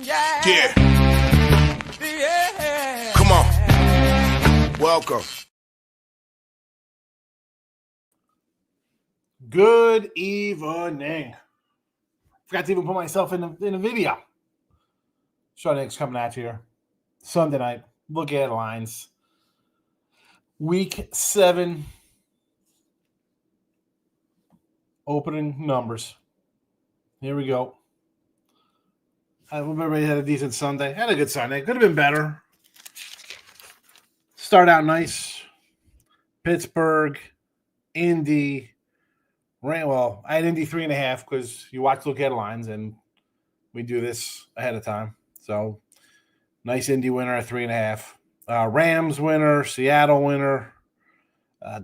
Yeah. Come on. Welcome. Good evening. Forgot to even put myself in a video. Sean Higgs coming at you here. Sunday night. Look at lines. Week 7. Opening numbers. Here we go. I hope everybody had a decent Sunday. Had a good Sunday. Could have been better. Start out nice. Pittsburgh, Indy. Well, I had Indy 3.5 because you watch look at lines and we do this ahead of time. So nice Indy winner at 3.5. Rams winner, Seattle winner,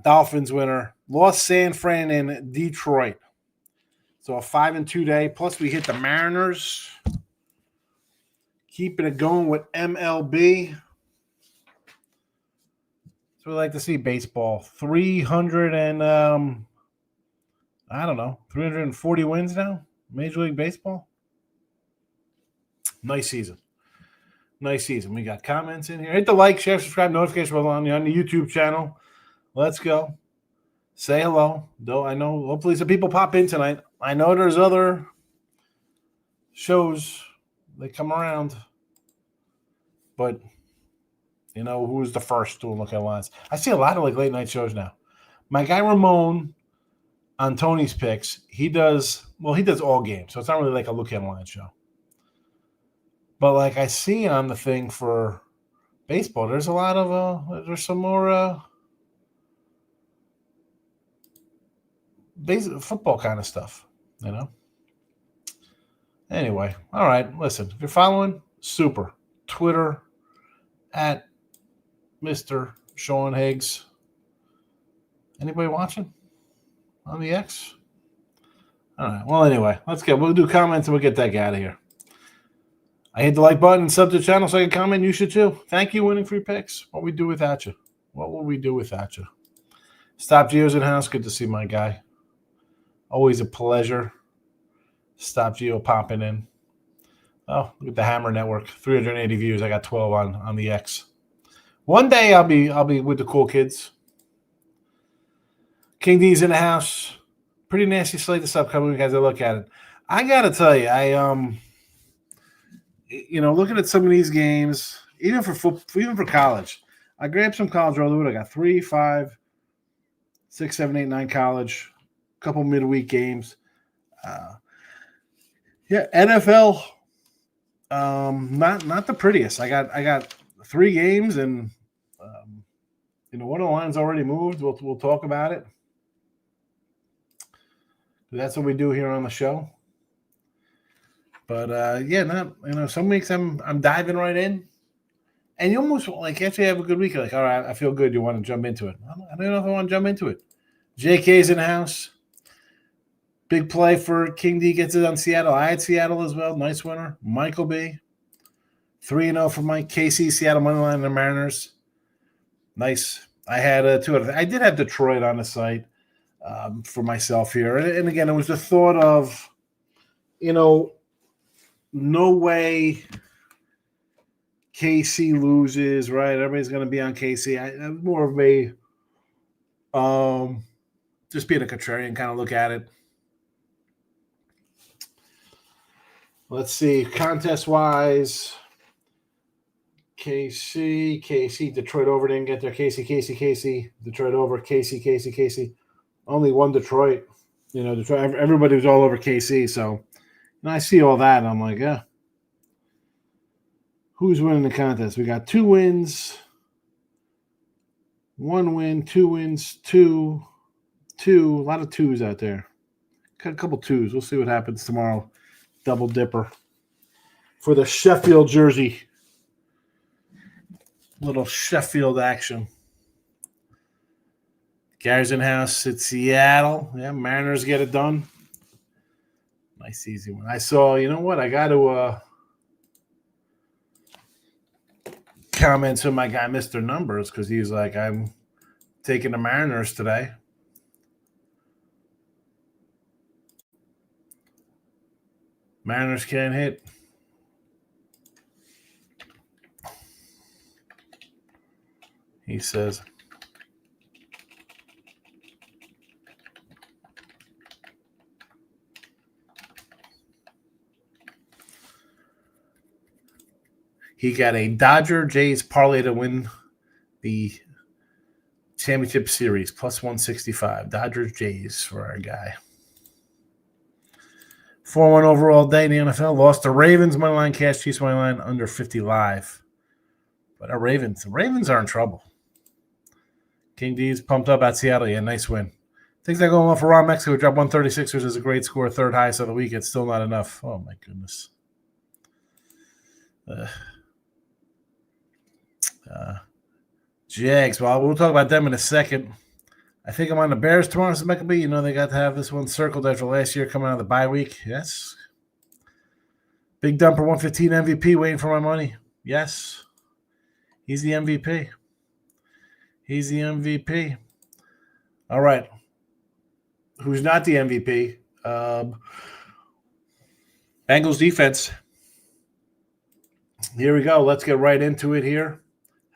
Dolphins winner. Lost San Fran and Detroit. So a 5-2 day. Plus we hit the Mariners. Keeping it going with MLB. So we like to see baseball. 340 wins now. Major League Baseball. Nice season. Nice season. We got comments in here. Hit the like, share, subscribe, notification bell on the YouTube channel. Let's go. Say hello. Though I know hopefully some people pop in tonight. I know there's other shows that come around. But you know who's the first to look at lines? I see a lot of late night shows now. My guy Ramon on Tony's Picks, he does all games, so it's not really like a look at line show. But like I see on the thing for baseball, there's a lot of there's some more football kind of stuff, you know. Anyway, all right. Listen, if you're following, super. Twitter at Mr. Sean Higgs. Anybody watching on the X? All right. Well, anyway, we'll do comments and we'll get that guy out of here. I hit the like button and sub to the channel so I can comment. You should too. Thank you, winning free picks. What would we do without you? What will we do without you? Stop Geo's in house. Good to see my guy. Always a pleasure. Stop Geo popping in. Oh, look at the Hammer Network. 380 views. I got 12 on the X. One day I'll be with the cool kids. King D's in the house. Pretty nasty slate this upcoming week as I look at it. I gotta tell you, looking at some of these games, even for college, I grabbed some college roll. I got 3, 5, 6, 7, 8, 9 college, a couple midweek games. NFL. Not the prettiest. I got 3 games, and one of the lines already moved. We'll talk about it. That's what we do here on the show. But some weeks I'm diving right in, and you almost like after you have a good week, you're like, all right, I feel good. You want to jump into it? I don't know if I want to jump into it. JK's in the house. Big play for King D gets it on Seattle. I had Seattle as well. Nice winner. Michael B. 3-0 for Mike. KC, Seattle moneyline, and the Mariners. Nice. I had 2 other. I did have Detroit on the site for myself here. And again, it was the thought of, no way KC loses, right? Everybody's going to be on KC. I'm more of a just being a contrarian kind of look at it. Let's see, contest-wise, KC, Detroit over didn't get there. KC, Detroit over, KC. Only one Detroit. Detroit. Everybody was all over KC. So, I see all that, and I'm like, yeah. Who's winning the contest? We got 2 wins, 1 win, 2 wins, 2. A lot of 2s out there. Got a couple 2s. We'll see what happens tomorrow. Double dipper for the Sheffield jersey. Little Sheffield action. Gary's in house at Seattle. Yeah, Mariners get it done. Nice easy one. I saw, you know what? I got to comment to my guy, Mr. Numbers, because he's like, I'm taking the Mariners today. Mariners can't hit. He says, he got a Dodger Jays parlay to win the championship series, plus 165. Dodgers Jays for our guy. 4-1 overall day in the NFL. Lost to Ravens, money line, cash, Chiefs, money line, under 50 live. But the Ravens are in trouble. King D's pumped up at Seattle. Yeah, nice win. Things that going well for Ron Mexico. Dropped 136, which is a great score. Third highest of the week. It's still not enough. Oh, my goodness. Jags. Well, we'll talk about them in a second. I think I'm on the Bears tomorrow. So Maccabee, you know they got to have this one circled after last year coming out of the bye week. Yes. Big Dumper 115 MVP waiting for my money. Yes. He's the MVP. He's the MVP. All right. Who's not the MVP? Bengals defense. Here we go. Let's get right into it here.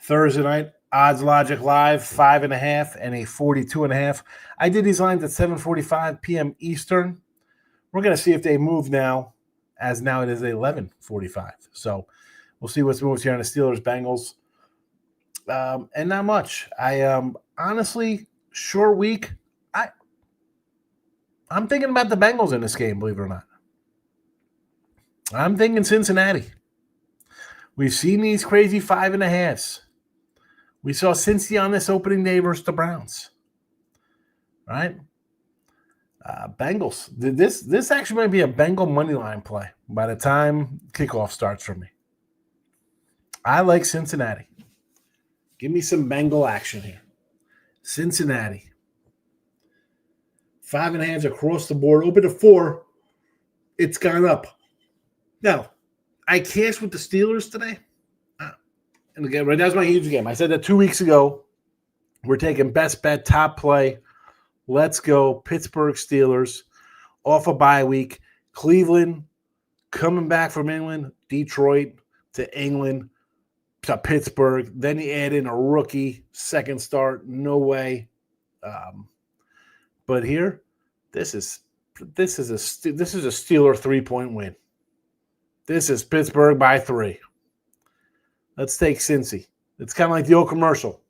Thursday night, Odds Logic Live, 5.5 and a 42.5. I did these lines at 7:45 p.m. Eastern. We're going to see if they move now, as now it is 11:45. So we'll see what's moved here on the Steelers, Bengals. And not much. I honestly, short week. I'm thinking about the Bengals in this game, believe it or not. I'm thinking Cincinnati. We've seen these crazy 5.5s. We saw Cincy on this opening day versus the Browns. Right? Bengals. This actually might be a Bengal money line play by the time kickoff starts for me. I like Cincinnati. Give me some Bengal action here. Cincinnati. 5.5s across the board. Open to 4. It's gone up. Now, I cashed with the Steelers today. And again, right, that's my huge game. I said that 2 weeks ago. We're taking best bet, top play. Let's go. Pittsburgh Steelers off a bye week. Cleveland coming back from England. Detroit to England to Pittsburgh. Then you add in a rookie second start. No way. But here, this is a Steeler 3-point win. This is Pittsburgh by 3. Let's take Cincy. It's kind of like the old commercial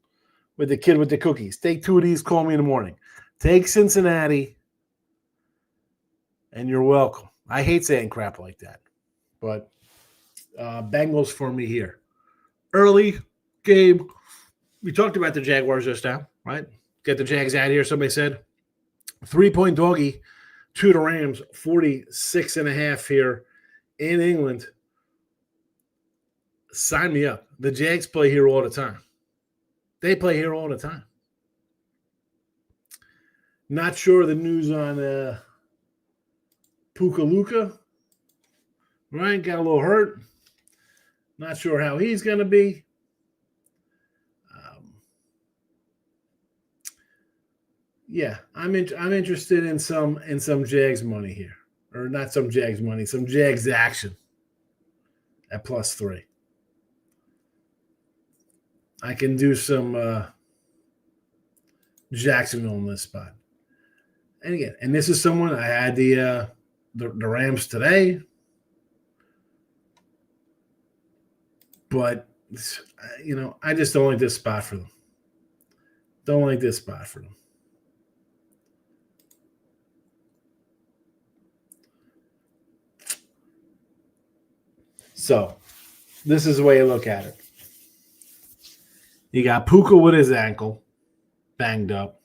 with the kid with the cookies. Take 2 of these, call me in the morning. Take Cincinnati, and you're welcome. I hate saying crap like that, but Bengals for me here. Early game. We talked about the Jaguars just now, right? Get the Jags out of here, somebody said. 3-point doggy to the Rams, 46.5 here in England. Sign me up. The Jags play here all the time. They play here all the time. Not sure the news on Puka Luka. Right, got a little hurt. Not sure how he's going to be. Yeah, I'm interested in some Jags money here, or not some Jags money, some Jags action at +3. I can do some Jacksonville in this spot. And again, and this is someone I had the Rams today, but I just don't like this spot for them. Don't like this spot for them. So, this is the way you look at it. You got Puka with his ankle banged up.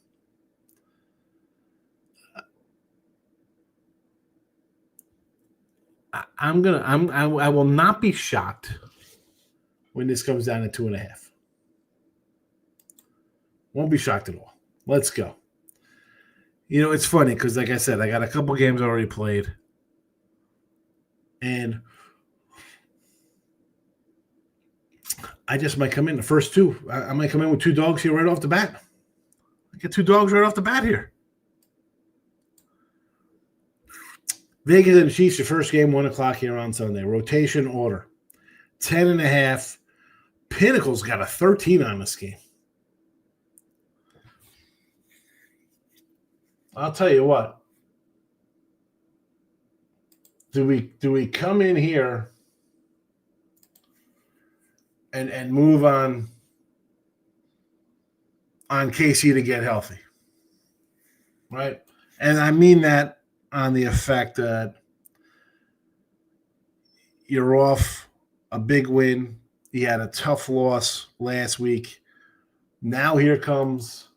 I will not be shocked when this comes down to 2.5. Won't be shocked at all. Let's go. It's funny because, like I said, I got a couple games already played. And I just might come in the first 2. I might come in with 2 dogs here right off the bat. I get 2 dogs right off the bat here. Vegas and the Chiefs, your first game, 1 o'clock here on Sunday. Rotation order. 10.5. Pinnacle's got a 13 on this game. I'll tell you what. Do we come in here and move on KC to get healthy? Right? And I mean that on the effect that you're off a big win. You had a tough loss last week. Now here comes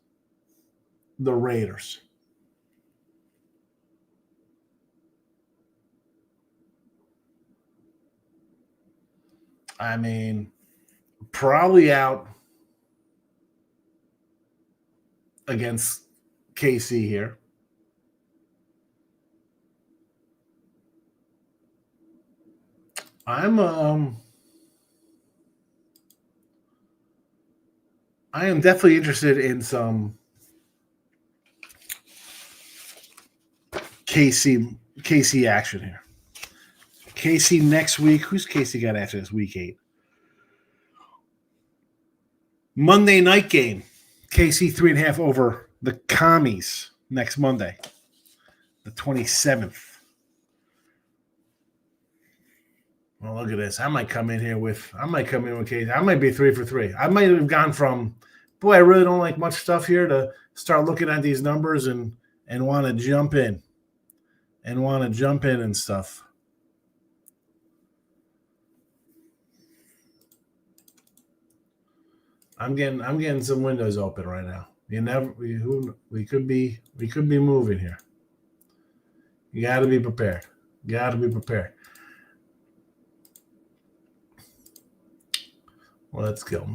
the Raiders. I mean, probably out against KC here. I am definitely interested in some KC action here. KC next week. Who's KC got after this? Week 8. Monday night game. KC 3.5 over the Commies next Monday, the 27th. Well, look at this. I might come in with KC. I might be 3 for 3. I might have gone from, boy, I really don't like much stuff here, to start looking at these numbers and want to jump in and stuff. I'm getting some windows open right now. We could be moving here. You got to be prepared. Let's go.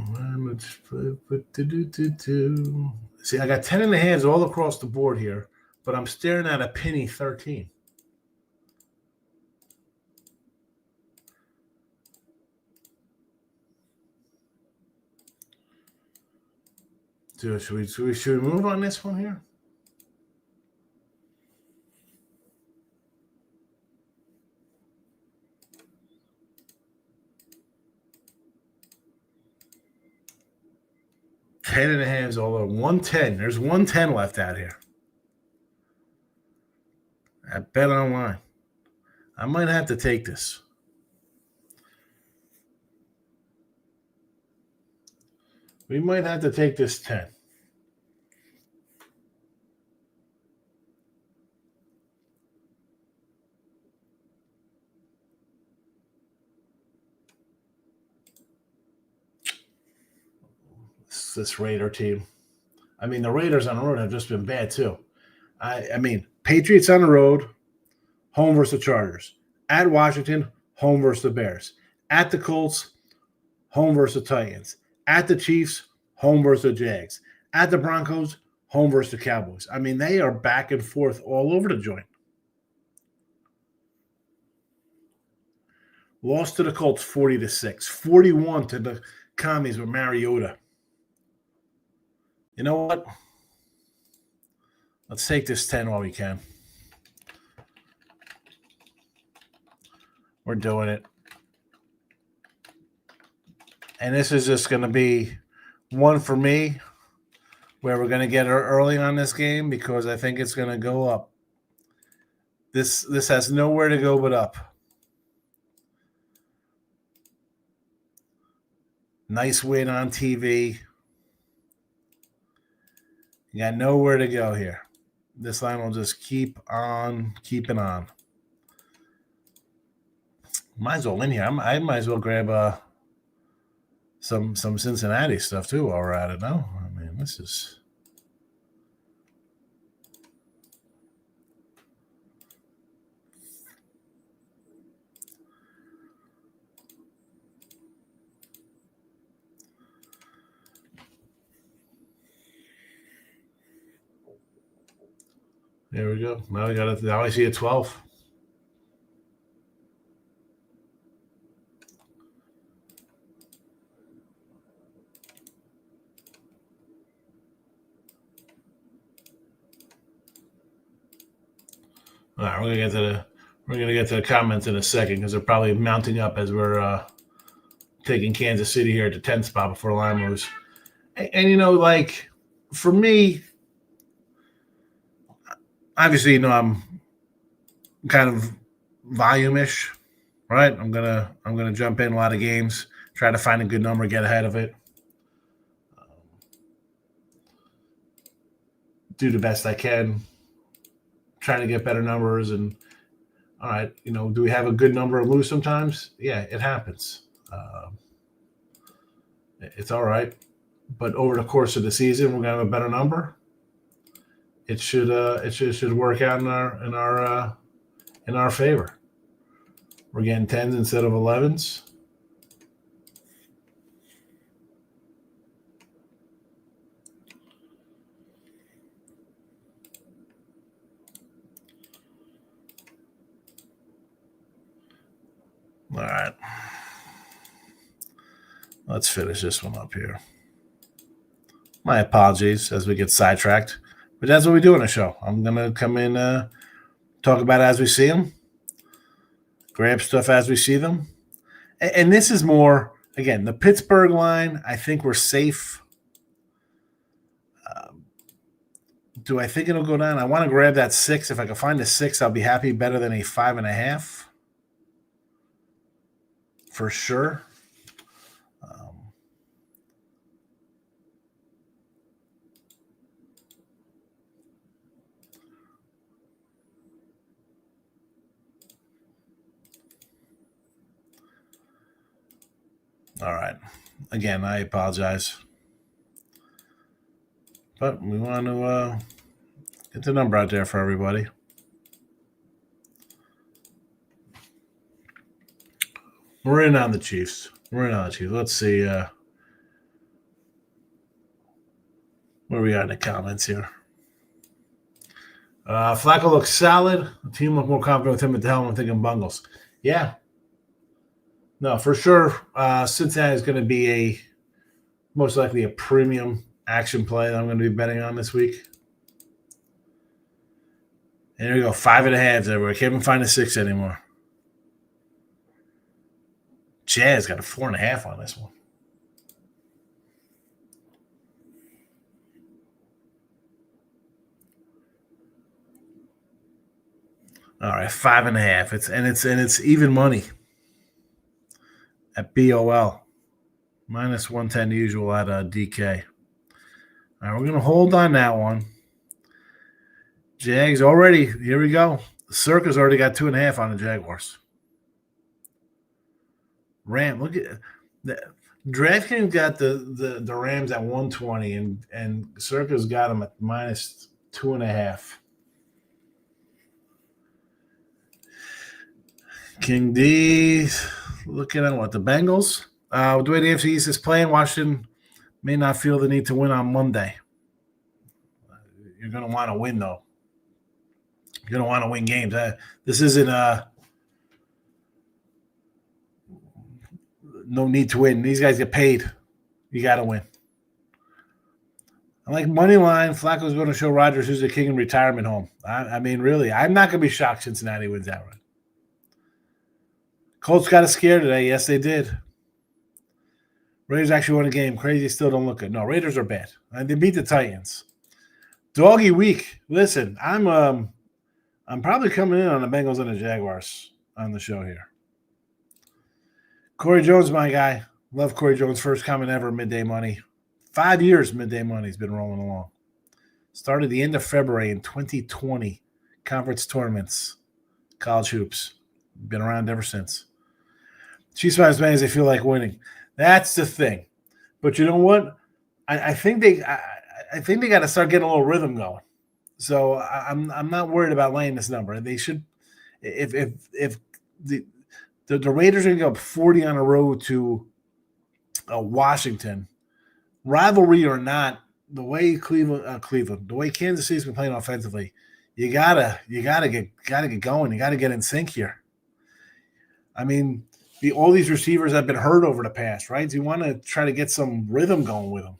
See, I got 10 in the hands all across the board here, but I'm staring at a penny 13. Should we move on this one here? Ten and a half all over. 110. There's 110 left out here. At Bet Online. I might have to take this. We might have to take this 10. This Raider team. I mean, the Raiders on the road have just been bad too. I mean, Patriots on the road, home versus the Chargers. At Washington, home versus the Bears. At the Colts, home versus the Titans. At the Chiefs, home versus the Jags. At the Broncos, home versus the Cowboys. I mean, they are back and forth all over the joint. Lost to the Colts 40-6. 41 to the Commies with Mariota. You know what? Let's take this 10 while we can. We're doing it. And this is just going to be one for me, where we're going to get early on this game because I think it's going to go up. This has nowhere to go but up. Nice win on TV. You got nowhere to go here. This line will just keep on keeping on. Might as well win here. I might as well grab some Cincinnati stuff too while we're at it. No, I mean, this is. There we go. Now I see a 12. All right, we're gonna get to the comments in a second because they're probably mounting up as we're taking Kansas City here at the 10th spot before the line moves. And you know, like for me, obviously, I'm kind of volume-ish, right? I'm gonna jump in a lot of games, try to find a good number, get ahead of it, do the best I can, trying to get better numbers. And all right, do we have a good number and lose sometimes? Yeah, it happens. It's all right. But over the course of the season, we're gonna have a better number. It should work out in our favor. We're getting 10s instead of 11s. All right. Let's finish this one up here. My apologies as we get sidetracked, but that's what we do on the show. I'm going to come in, talk about it as we see them, grab stuff as we see them. And this is more, again, the Pittsburgh line, I think we're safe. Do I think it'll go down? I want to grab that 6. If I can find a 6, I'll be happy. Better than a 5.5. For sure. All right. Again, I apologize. But we want to get the number out there for everybody. We're in on the Chiefs. Let's see where we are in the comments here. Flacco looks solid. The team look more confident with him at the helm. I'm thinking Bungles. Yeah. No, for sure. Cincinnati is going to be most likely a premium action play that I'm going to be betting on this week. And there we go, 5.5 everywhere. I can't even find a 6 anymore. Jazz got a 4.5 on this one. All right, 5.5. It's even money at BOL. Minus 110 usual at DK. All right, we're going to hold on that one. Jags already, here we go. The Circa's already got 2.5 on the Jaguars. Look at the DraftKings got the Rams at 120 and Circa's got them at minus 2.5. King D looking at what the Bengals. The way the AFC East is playing, Washington may not feel the need to win on Monday. You're going to want to win, though. You're going to want to win games. This isn't no need to win. These guys get paid. You got to win. I like money line. Flacco's going to show Rodgers who's the king in retirement home. I mean, really, I'm not going to be shocked Cincinnati wins that run. Colts got a scare today. Yes, they did. Raiders actually won a game. Crazy still don't look good. No, Raiders are bad. And they beat the Titans. Doggy week. Listen, I'm probably coming in on the Bengals and the Jaguars on the show here. Corey Jones, my guy. Love Corey Jones. First comment ever, midday money. 5 years midday money's been rolling along. Started the end of February in 2020. Conference tournaments. College hoops. Been around ever since. Chiefs as many as they feel like winning. That's the thing. But you know what? I think they got to start getting a little rhythm going. So I'm not worried about laying this number. They should, if the Raiders are going to go up 40 on the road to Washington, rivalry or not, the way Cleveland, the way Kansas City's been playing offensively, you gotta get going. You gotta get in sync here. I mean, all these receivers have been hurt over the past, right? So you want to try to get some rhythm going with them.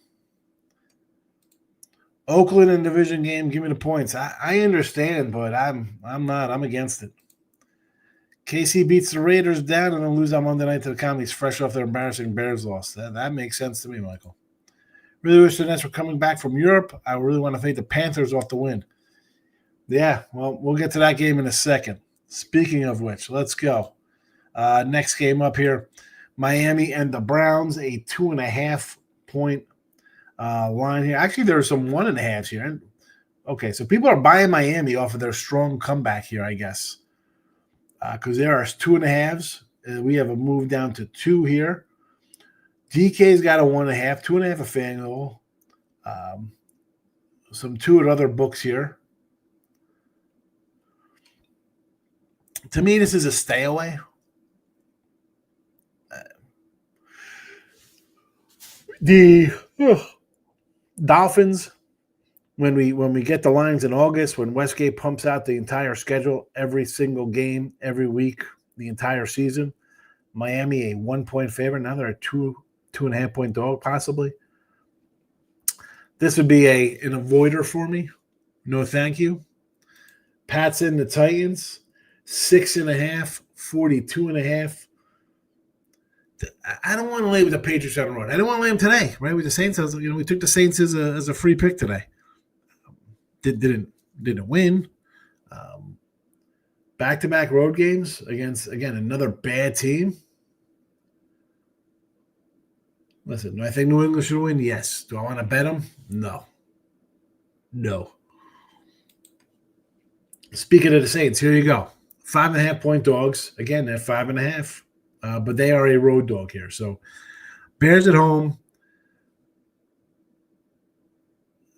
Oakland in division game, give me the points. I understand, but I'm not. I'm against it. KC beats the Raiders down and then lose on Monday night to the Commies fresh off their embarrassing Bears loss. That makes sense to me, Michael. Really wish the Nets were coming back from Europe. I really want to thank the Panthers off the win. Yeah, well, we'll get to that game in a second. Speaking of which, let's go. Next game up here, Miami and the Browns, a 2.5 point line here. Actually, there are some 1.5s here. Okay, so people are buying Miami off of their strong comeback here, I guess, because there are 2.5s. We have a move down to 2 here. DK's got a 1.5, 2.5 a FanDuel. Some 2 at other books here. To me, this is a stay away. The Dolphins, when we get the lines in August, when Westgate pumps out the entire schedule, every single game, every week, the entire season, Miami a 1-point favorite. Now they're a 2.5 point dog, possibly. This would be an avoider for me. No, thank you. Pats in the Titans, 6.5, 42.5. I don't want to lay with the Patriots on the road. I don't want to lay them today, right? With the Saints, we took the Saints as a free pick today. Didn't win. Back-to-back road games against, again, another bad team. Listen, do I think New England should win? Yes. Do I want to bet them? No. Speaking of the Saints, here you go. 5.5 point dogs. Again, they're 5.5. But they are a road dog here. So Bears at home.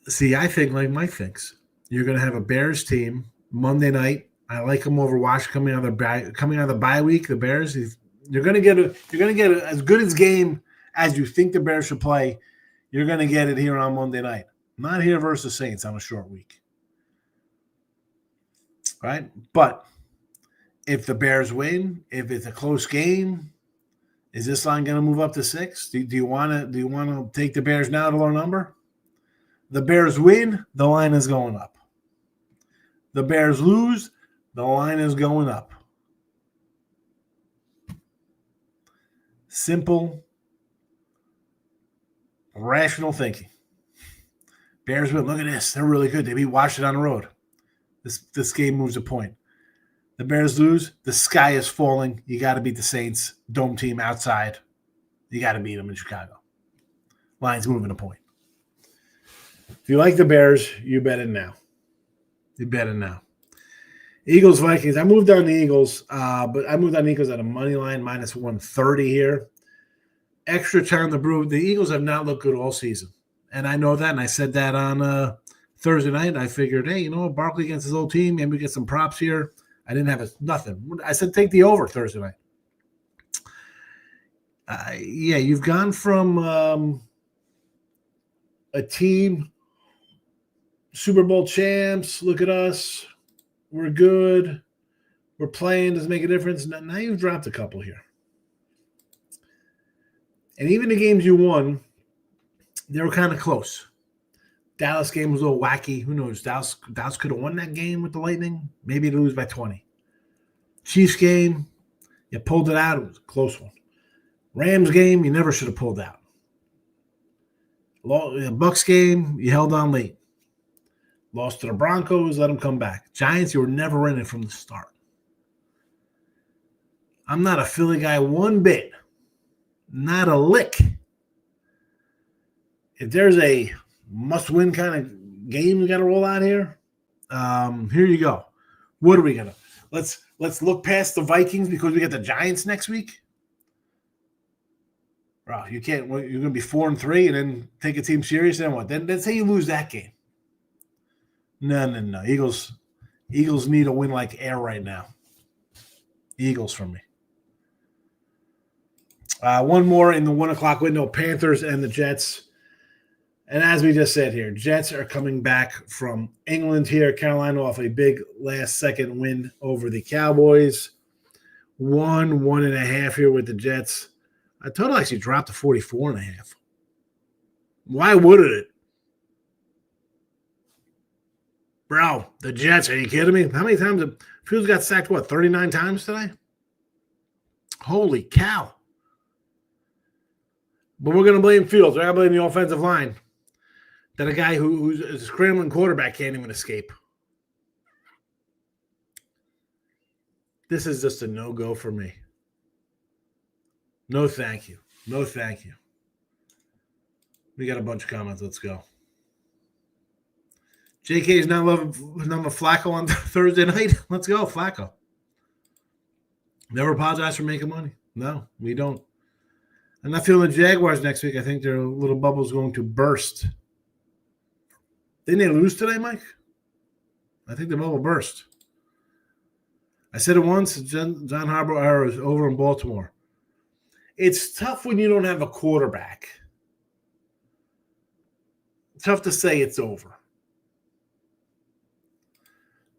See, I think like Mike thinks. You're going to have a Bears team Monday night. I like them over Washington coming out of the bye week. The Bears, you're going to get as good as game as you think the Bears should play. You're going to get it here on Monday night. Not here versus Saints on a short week. Right? But if the Bears win, if it's a close game, is this line going to move up to 6? Do you want to take the Bears now to lower number? The Bears win, the line is going up. The Bears lose, the line is going up. Simple, rational thinking. Bears win. Look at this. They're really good. They beat Washington on the road. This game moves a point. The Bears lose. The sky is falling. You got to beat the Saints. Dome team outside. You got to beat them in Chicago. Line's moving a point. If you like the Bears, you bet it now. Eagles, Vikings. I moved on the Eagles, but I moved on the Eagles at a money line, minus 130 here. Extra time to brew. The Eagles have not looked good all season. And I know that, and I said that on Thursday night. And I figured, hey, Barkley against his old team, maybe we get some props here. I didn't have nothing. I said take the over Thursday night. Yeah, you've gone from a team, Super Bowl champs, look at us. We're good. We're playing. Doesn't make a difference. Now you've dropped a couple here. And even the games you won, they were kind of close. Dallas game was a little wacky. Who knows? Dallas could have won that game with the Lightning. Maybe to lose by 20. Chiefs game, you pulled it out. It was a close one. Rams game, you never should have pulled out. Bucks game, you held on late. Lost to the Broncos, let them come back. Giants, you were never in it from the start. I'm not a Philly guy one bit. Not a lick. If there's a must-win kind of game we got to roll out here, here you go. What are we going to – let's look past the Vikings because we got the Giants next week. Bro, you can't – you're going to be 4-3 and then take a team serious and what? Then say you lose that game. No. Eagles need a win like air right now. Eagles for me. One more in the 1 o'clock window, Panthers and the Jets. And as we just said here, Jets are coming back from England here. Carolina off a big last-second win over the Cowboys. 1.5 here with the Jets. A total actually dropped to 44.5. Why wouldn't it? Bro, the Jets, are you kidding me? How many times have Fields got sacked, 39 times today? Holy cow. But we're going to blame Fields. We're going to blame the offensive line. That a guy who's a scrambling quarterback can't even escape. This is just a no-go for me. No, thank you. No, thank you. We got a bunch of comments. Let's go. JK is not loving Flacco on Thursday night. Let's go, Flacco. Never apologize for making money. No, we don't. I'm not feeling the Jaguars next week. I think their little bubble's going to burst. Didn't they lose today, Mike? I think the bubble burst. I said it once. John Harbaugh era is over in Baltimore. It's tough when you don't have a quarterback. Tough to say it's over.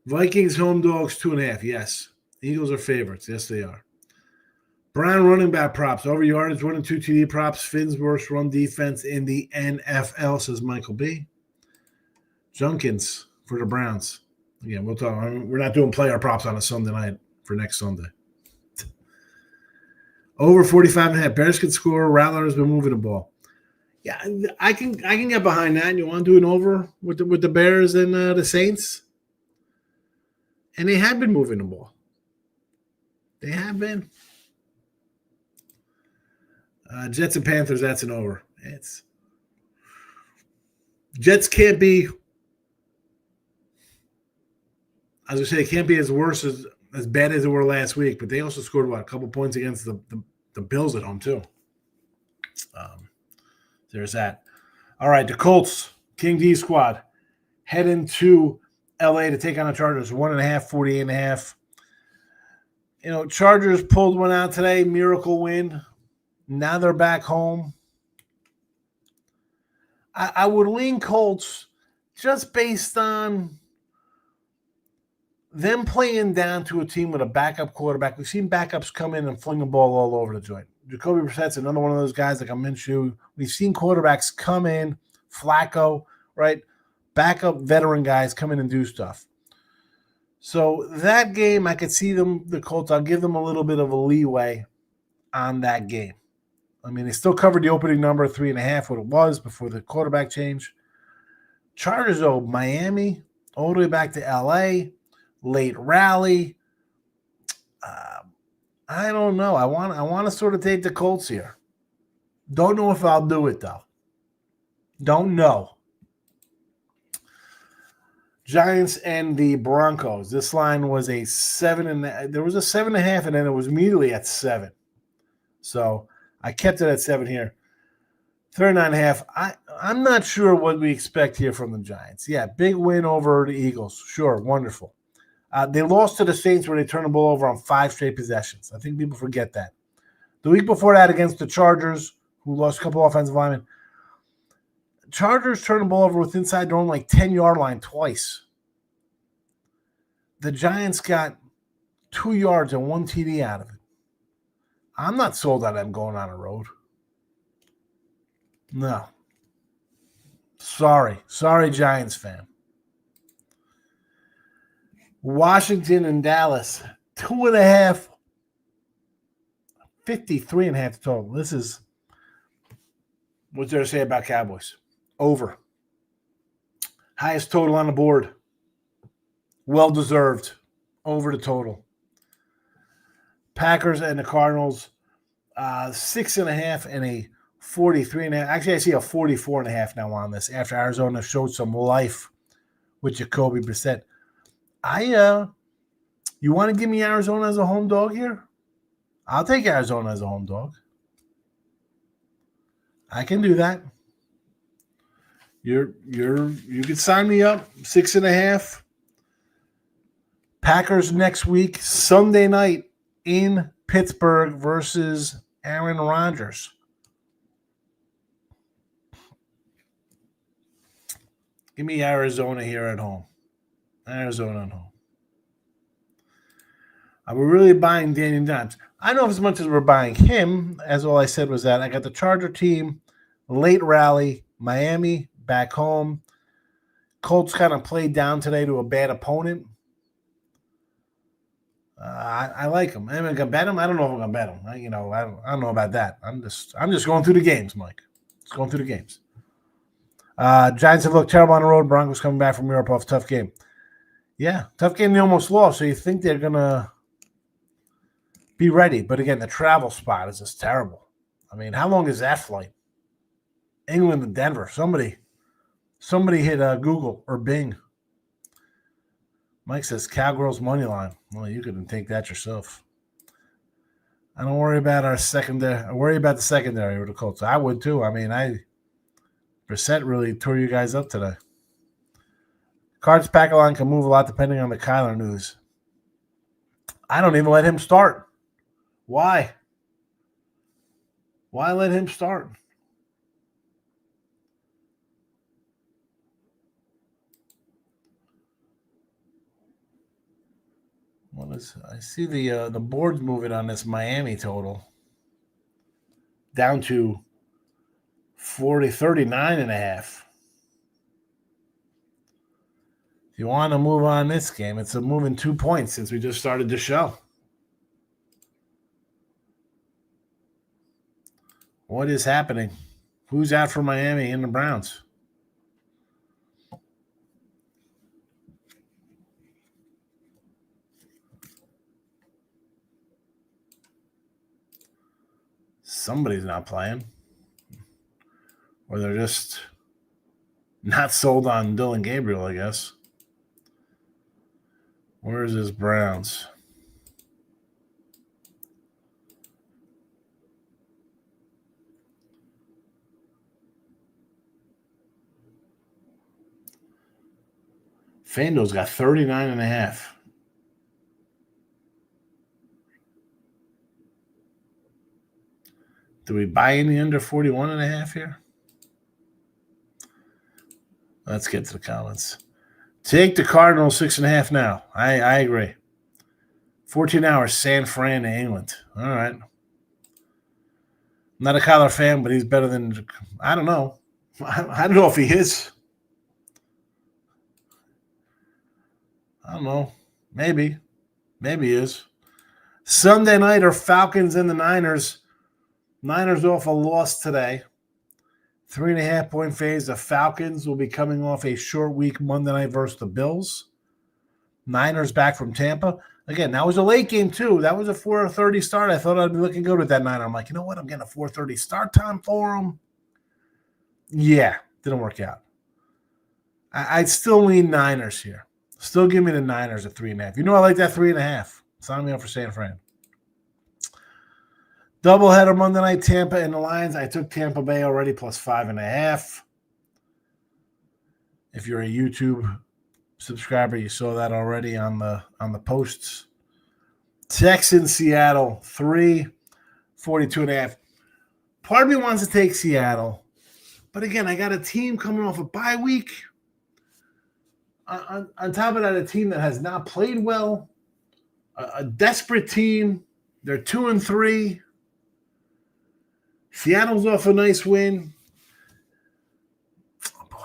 Vikings home dogs 2.5. Yes. Eagles are favorites. Yes, they are. Brown running back props. Over yardage, 1 and 2 TD props. Finn's worst run defense in the NFL, says Michael B. Junkins for the Browns. Again, we'll talk. We're not doing player props on a Sunday night for next Sunday. Over 45.5. Bears can score. Rattler's been moving the ball. Yeah, I can get behind that. You want to do an over with the Bears and the Saints? And they have been moving the ball. They have been. Jets and Panthers, that's an over. Jets can't be. I was going to say, it can't be as bad as it were last week, but they also scored, a couple points against the Bills at home, too. There's that. All right, the Colts, King D squad, heading to L.A. to take on the Chargers, 1.5, 48.5. Chargers pulled one out today, miracle win. Now they're back home. I would lean Colts just based on them playing down to a team with a backup quarterback. We've seen backups come in and fling the ball all over the joint. Jacoby Brissett's another one of those guys like a Minshew. We've seen quarterbacks come in, Flacco, right? Backup veteran guys come in and do stuff. So that game, I could see the Colts, I'll give them a little bit of a leeway on that game. I mean, they still covered the opening number, 3.5, what it was before the quarterback change. Chargers, though, Miami, all the way back to L.A., late rally. I don't know. I want to sort of take the Colts here. Don't know if I'll do it, though. Don't know. Giants and the Broncos. This line was a 7, there was a 7.5, and then it was immediately at 7. So I kept it at 7 here. 39.5. I'm not sure what we expect here from the Giants. Yeah, big win over the Eagles. Sure, wonderful. They lost to the Saints where they turned the ball over on 5 straight possessions. I think people forget that. The week before that against the Chargers, who lost a couple offensive linemen, Chargers turned the ball over with inside their own 10-yard line twice. The Giants got 2 yards and 1 TD out of it. I'm not sold on them going on the road. No. Sorry, Giants fan. Washington and Dallas, 2.5, 53.5 total. This is, what's there to say about Cowboys? Over. Highest total on the board. Well-deserved. Over the total. Packers and the Cardinals, 6.5 and a 43.5. Actually, I see a 44.5 now on this after Arizona showed some life with Jacoby Brissett. You want to give me Arizona as a home dog here? I'll take Arizona as a home dog. I can do that. You can sign me up. 6.5. Packers next week, Sunday night in Pittsburgh versus Aaron Rodgers. Give me Arizona here at home. Arizona at home. We're really buying Daniel Jones. I don't know if as much as we're buying him, as all I said was that I got the Charger team, late rally, Miami, back home. Colts kind of played down today to a bad opponent. I like him. Am I going to bet him? I don't know if I'm going to bet him. I don't know about that. I'm just going through the games, Mike. Just going through the games. Giants have looked terrible on the road. Broncos coming back from Europe off a tough game. Yeah, tough game they almost lost. So you think they're going to be ready. But again, the travel spot is just terrible. I mean, how long is that flight? England and Denver. Somebody hit Google or Bing. Mike says Cowgirls money line. Well, you couldn't take that yourself. I don't worry about our secondary. I worry about the secondary with the Colts. I would too. I mean, Brissett really tore you guys up today. Cards pack a line can move a lot depending on the Kyler news. I don't even let him start. Why? Why let him start? I see the board's moving on this Miami total down to 39.5. If you want to move on this game, it's a moving 2 points since we just started the show. What is happening? Who's out for Miami and the Browns? Somebody's not playing. Or they're just not sold on Dylan Gabriel, I guess. Where's his Browns? FanDuel's got 39.5. Do we buy any under 41.5 here? Let's get to the comments. Take the Cardinals 6.5 now. I agree. 14 hours, San Fran to England. All right. I'm not a Kyler fan, but he's better than, I don't know. I don't know if he is. I don't know. Maybe. Maybe he is. Sunday night are Falcons and the Niners. Niners off a loss today. 3.5 point phase. The Falcons will be coming off a short week Monday night versus the Bills. Niners back from Tampa. Again, that was a late game too. That was a 4:30 start. I thought I'd be looking good with that Niner. I'm like, you know what? I'm getting a 4:30 start time for them. Yeah, didn't work out. I'd still lean Niners here. Still give me the Niners at 3.5. You know I like that 3.5. Sign me up for San Fran. Doubleheader Monday night, Tampa and the Lions. I took Tampa Bay already plus 5.5. If you're a YouTube subscriber, you saw that already on the posts. Texans, Seattle, 42.5. Part of me wants to take Seattle. But again, I got a team coming off a bye week. On top of that, a team that has not played well. A desperate team. They're 2-3. Seattle's off a nice win. Boy,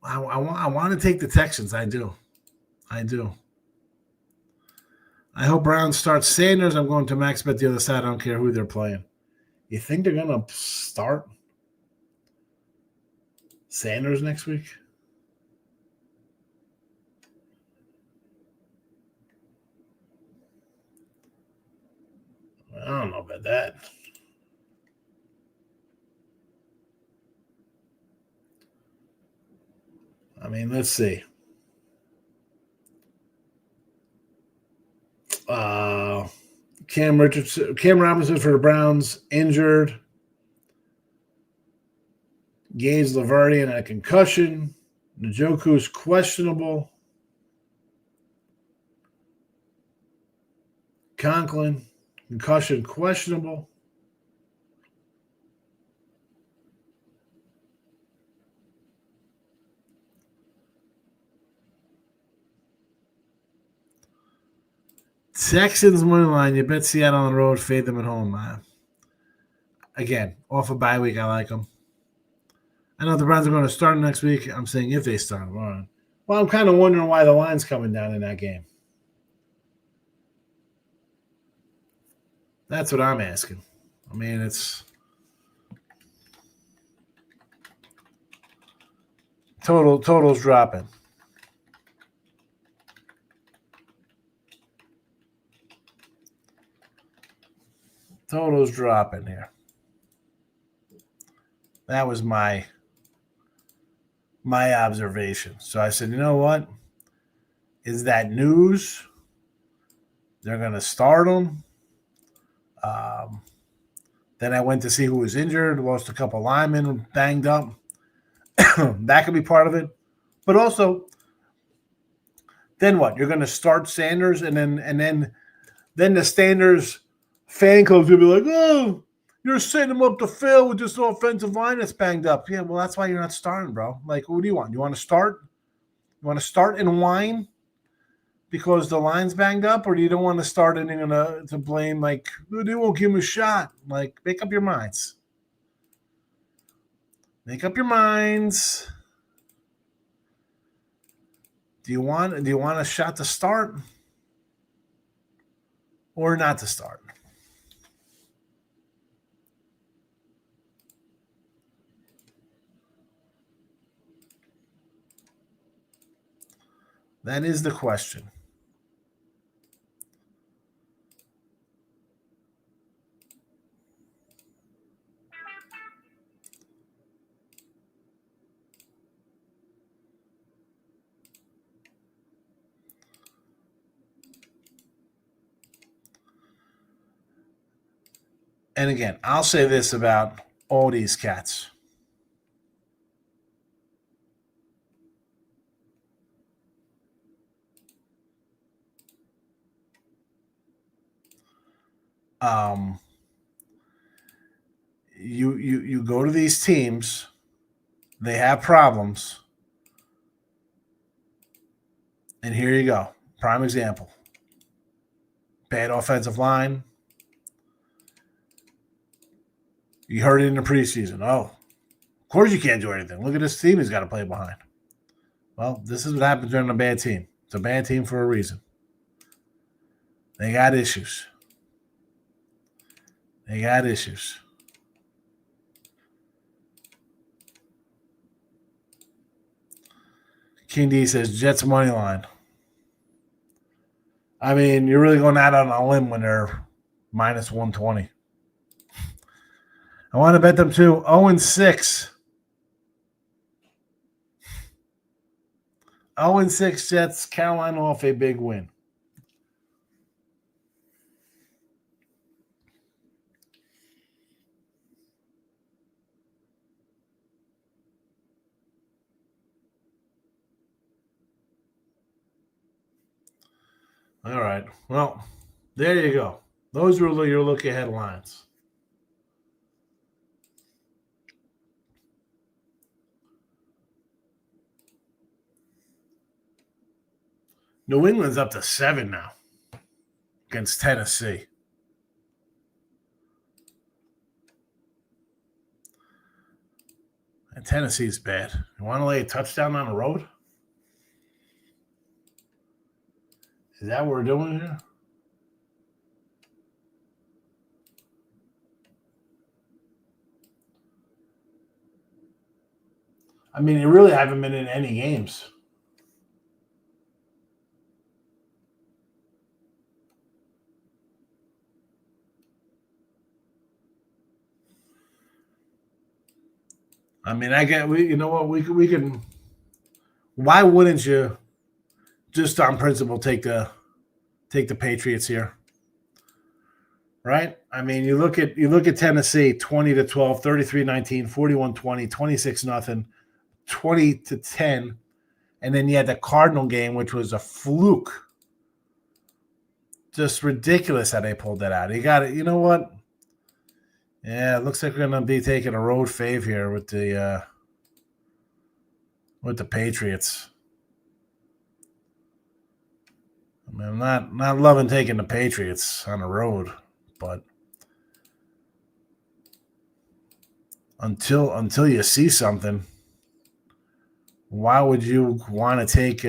I want to take the Texans. I do. I hope Browns starts Sanders. I'm going to max bet the other side. I don't care who they're playing. You think they're going to start Sanders next week? I don't know about that. I mean, let's see. Cam Robinson for the Browns injured. Gage Laverty a concussion. Njoku's questionable. Conklin, concussion questionable. Texans money line. You bet Seattle on the road, fade them at home. Again, off a bye week, I like them. I know the Browns are going to start next week. I'm saying if they start. Well, I'm kind of wondering why the line's coming down in that game. That's what I'm asking. I mean, it's total's dropping. Totals dropping here. That was my observation. So I said, you know what? Is that news? They're going to start them. Then I went to see who was injured, lost a couple linemen, banged up. That could be part of it. But also, then what? You're going to start Sanders, and then the Sanders fan clubs will be like, oh, you're setting him up to fail with this offensive line that's banged up. Yeah, well, that's why you're not starting, bro. Like, what do you want? You want to start? You want to start and whine because the line's banged up, or do you don't want to start and you're going to blame, like, they won't give him a shot? Like, make up your minds. Make up your minds. Do you want a shot to start or not to start? That is the question. And again, I'll say this about all these cats. You go to these teams, they have problems, and here you go. Prime example. Bad offensive line. You heard it in the preseason. Oh, of course you can't do anything. Look at this team he's got to play behind. Well, this is what happens during a bad team. It's a bad team for a reason. They got issues. They got issues. King D says Jets money line. I mean, you're really going out on a limb when they're minus 120. I want to bet them too. 0-6. 0-6 Jets. Carolina off a big win. All right. Well, there you go. Those were your look ahead lines. New England's up to 7 now against Tennessee. And Tennessee's bad. You want to lay a touchdown on the road? Is that what we're doing here? I mean, you really haven't been in any games. I mean, you know what, we can. Why wouldn't you, just on principle, take the Patriots here? Right? I mean, you look at Tennessee, 20-12, 33-19, 41-20, 26-0, 20-10, and then you had the Cardinal game, which was a fluke. Just ridiculous how they pulled that out. You got it. You know what? Yeah, it looks like we're gonna be taking a road fave here with the Patriots. I mean, I'm not loving taking the Patriots on the road, but until you see something, why would you want to take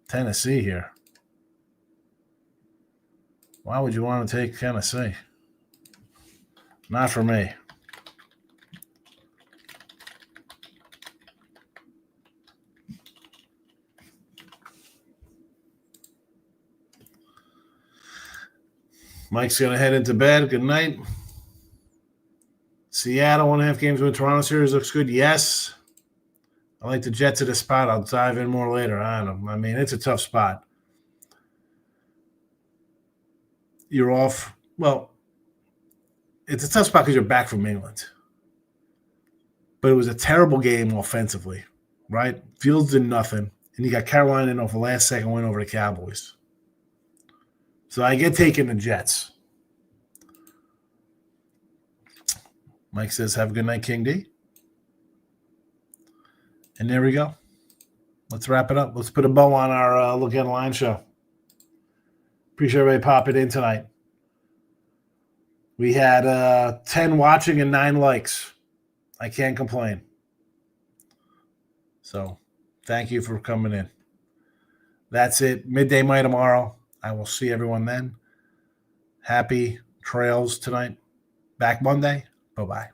Tennessee here? Why would you want to take Tennessee? Not for me. Mike's going to head into bed. Good night. Seattle, 1.5 games with Toronto series looks good. Yes. I like the Jets at a spot. I'll dive in more later. I don't know. I mean, it's a tough spot. You're off. Well, it's a tough spot because you're back from England. But it was a terrible game offensively, right? Fields did nothing. And you got Carolina in off a last-second win over the Cowboys. So I get taking the Jets. Mike says, have a good night, King D. And there we go. Let's wrap it up. Let's put a bow on our Look At Line show. Appreciate everybody popping in tonight. We had 10 watching and 9 likes. I can't complain. So thank you for coming in. That's it. Midday May tomorrow. I will see everyone then. Happy trails tonight. Back Monday. Bye-bye.